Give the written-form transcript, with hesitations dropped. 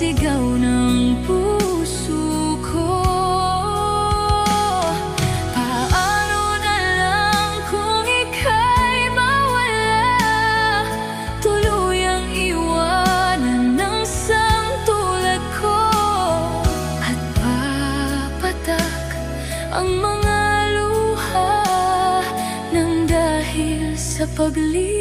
sigaw ng puso ko. Paano na lang kung ika'y mawala, tuluyang iwanan ng samtulad ko, at papatak ang mga luha nang dahil sa paglisan.